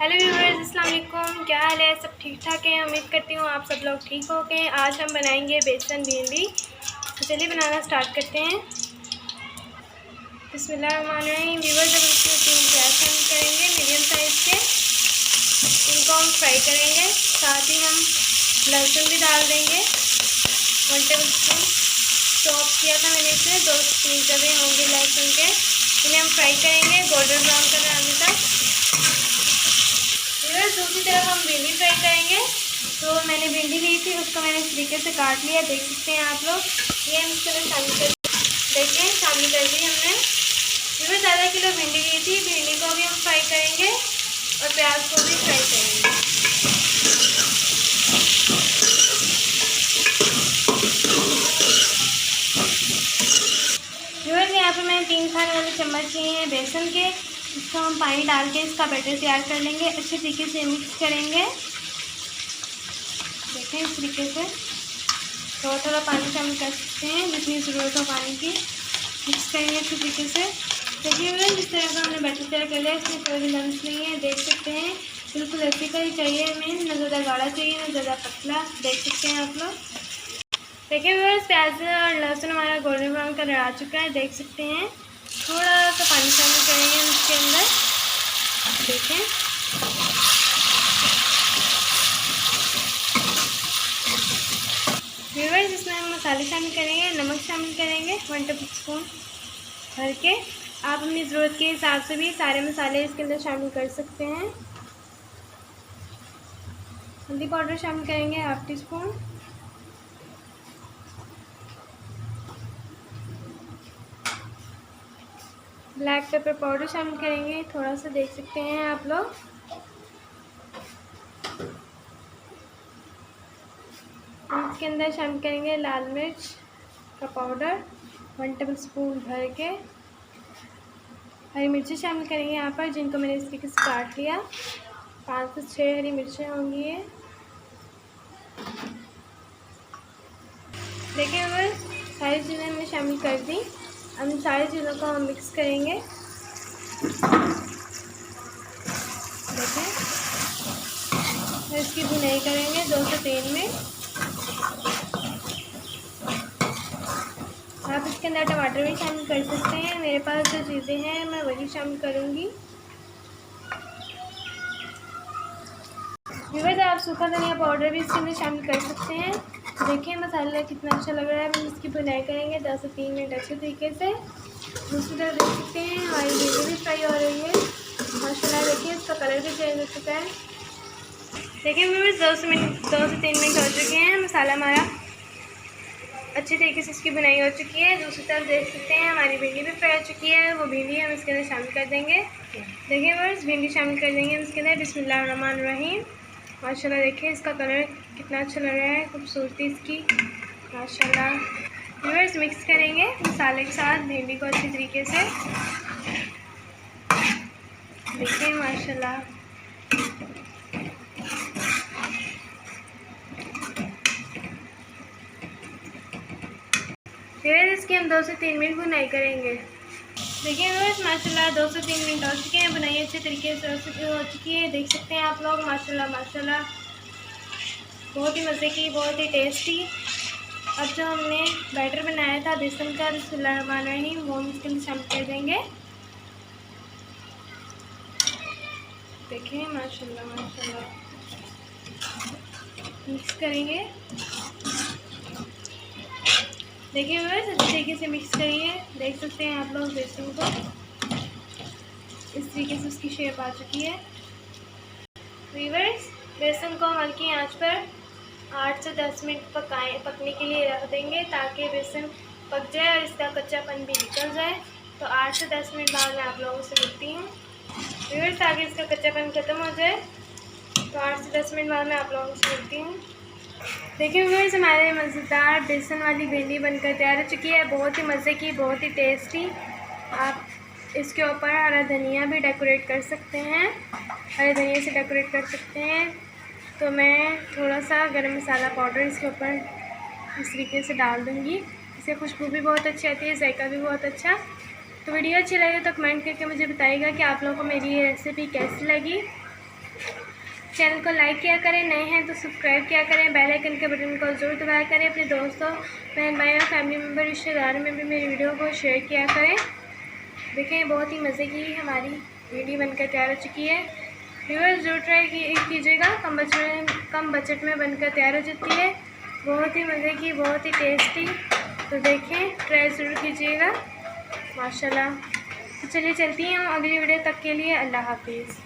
Hello viewers, अस्सलाम वालेकुम। क्या हाल है? सब ठीक ठाक है? उम्मीद करती हूँ आप सब लोग ठीक हो गए। आज हम बनाएंगे बेसन भिंडी। तो चलिए बनाना स्टार्ट करते हैं। बिस्मिल्लाहिर्रहमानिर्रहीम। व्यूअर्स, अब इसमें 3 प्याज हम करेंगे मीडियम साइज़ के। इनको हम फ्राई करेंगे। साथ ही हम लहसुन भी डाल देंगे 1 टेबल स्पून। चॉप किया था मैंने इसे, 2 से 3 जगह होंगे लहसुन के। इन्हें हम फ्राई करेंगे गोल्डन ब्राउन कलर आने तक। दूसरी तरफ हम भिंडी फ्राई करेंगे। तो मैंने भिंडी ली थी, उसको मैंने इस तरीके से काट लिया, देख सकते हैं आप लोग। ये हम इसके अंदर शामिल कर देखिए, शामिल कर दी हमने। मैं ज़्यादा किलो भिंडी ली थी। भिंडी को भी हम फ्राई करेंगे और प्याज को भी फ्राई करेंगे। यहाँ पर मैंने 3 खाने वाले चम्मच लिए हैं बेसन के। इसको हम पानी डाल के इसका बैटर तैयार कर लेंगे। अच्छे तरीके से मिक्स करेंगे। देखें, इस तरीके से थोड़ा थोड़ा पानी शामिल कर सकते हैं, जितनी ज़रूरत हो पानी की। मिक्स करेंगे अच्छे तरीके से। देखिए जिस तरह का हमने बैटर तैयार कर लिया, इसमें थोड़ी लम्स नहीं है, देख सकते हैं। बिल्कुल ऐसे का ही चाहिए हमें, ना ज़्यादा गाढ़ा चाहिए ना ज़्यादा पतला। देख सकते हैं आप लोग। देखिए व्यूअर्स, प्याज और लहसुन हमारा गोल्डन ब्राउन कलर आ चुका है, देख सकते हैं। थोड़ा सा पानी शामिल करेंगे हम इसके अंदर। देखें, व्यूअर्स, इसमें हम मसाले शामिल करेंगे। नमक शामिल करेंगे 1 टेबल स्पून भर के। आप अपनी ज़रूरत के हिसाब से भी सारे मसाले इसके अंदर शामिल कर सकते हैं। हल्दी पाउडर शामिल करेंगे 1/2 टीस्पून। ब्लैक पेपर पाउडर शामिल करेंगे थोड़ा सा, देख सकते हैं आप लोग। इसके अंदर शामिल करेंगे लाल मिर्च का पाउडर 1 टेबल स्पून भर के। हरी मिर्ची शामिल करेंगे यहाँ पर, जिनको मैंने इस तरीके से काट लिया। 5 से 6 हरी मिर्चें होंगी ये। देखिए अगर सारी चीज़ें हमने शामिल कर दी। अब इन सारी चीज़ों को हम मिक्स करेंगे। देखें, तो इसकी भुनाई करेंगे 2 से 3 मिनट। आप इसके अंदर टमाटर भी शामिल कर सकते हैं। मेरे पास जो चीज़ें हैं मैं वही शामिल करूँगी। व्यूअर्स, आप सूखा धनिया पाउडर भी इसके अंदर शामिल कर सकते हैं। देखिए मसाला कितना अच्छा लग रहा है। हम इसकी भुनाई करेंगे 2 से 3 मिनट अच्छे तरीके से। दूसरी तरफ देख सकते हैं हमारी भिंडी भी फ्राई हो रही है माशाल्लाह। देखिए इसका कलर भी चेंज हो चुका है। देखिए व्यूअर्स, 2 से 3 मिनट हो चुके हैं। मसाला हमारा अच्छी तरीके से इसकी बुनाई हो चुकी है। दूसरी तरफ देख सकते हैं हमारी भिंडी भी फ्राई हो चुकी है। वो भिंडी हम इसके अंदर शामिल कर देंगे। देखिए व्यूअर्स, भिंडी शामिल कर देंगे हम इसके अंदर। बिस्मिल्लाहिर्रहमानिर्रहीम। माशाल्लाह देखिए इसका कलर कितना अच्छा लग रहा है, खूबसूरती इसकी माशाल्लाह। व्यूअर्स, मिक्स करेंगे मसाले के साथ भिंडी को अच्छी तरीके से। देखिए माशाल्लाह। फिर इसकी हम 2 से 3 मिनट बुनाई करेंगे। देखिए व्यूअर्स, माशाल्लाह 2 से 3 मिनट हो चुके हैं। बुनाई अच्छे तरीके से हो चुकी है, देख सकते हैं आप लोग। माशाल्लाह माशाल्लाह, बहुत ही मज़े की, बहुत ही टेस्टी। अब जो हमने बैटर बनाया था बेसन का, बिस्मिल्लाहिर्रहमानिर्रहीम, वो हम इसके लिए शामिल कर देंगे। देखिए माशाल्लाह माशाल्लाह, मिक्स करेंगे। देखिए व्यूअर्स, अच्छी तरीके से मिक्स करिए। देख सकते हैं आप लोग बेसन को, इस तरीके से उसकी शेप आ चुकी है। व्यूअर्स, बेसन को हम हल्की आंच पर 8 से 10 मिनट पकने के लिए रख देंगे, ताकि बेसन पक जाए और इसका कच्चापन भी निकल जाए। तो 8 से 10 मिनट बाद मैं आप लोगों से मिलती हूँ। व्यूअर्स, ताकि इसका कच्चापन ख़त्म हो जाए, तो 8 से 10 मिनट बाद मैं आप लोगों से मिलती हूँ। देखिए व्यूअर्स, हमारे मज़ेदार बेसन वाली भिंडी बनकर तैयार हो चुकी है। बहुत ही मज़े की, बहुत ही टेस्टी। आप इसके ऊपर हरा धनिया भी डेकोरेट कर सकते हैं, हरे धनिया से डेकोरेट कर सकते हैं। तो मैं थोड़ा सा गरम मसाला पाउडर इसके ऊपर इस तरीके से डाल दूँगी। इससे खुशबू भी बहुत अच्छी आती है, जायका भी बहुत अच्छा। तो वीडियो अच्छी लगे तो कमेंट करके मुझे बताइएगा कि आप लोगों को मेरी ये रेसिपी कैसी लगी। चैनल को लाइक किया करें, नए हैं तो सब्सक्राइब किया करें, बेल आइकन के बटन को ज़रूर दबाया करें। अपने दोस्तों, बहन भाई और फैमिली मेम्बर, रिश्तेदारों में भी मेरी वीडियो को शेयर किया करें। देखें, बहुत ही मज़े की हमारी वीडियो बनकर तैयार हो चुकी है। व्यूअर्स ज़रूर ट्राई कीजिएगा, कम बजट में बनकर तैयार हो जाती है। बहुत ही मज़े की, बहुत ही टेस्टी। तो देखें, ट्राई ज़रूर कीजिएगा माशाल्लाह। तो चलिए चलती हैं हम अगली वीडियो तक के लिए। अल्लाह हाफिज़।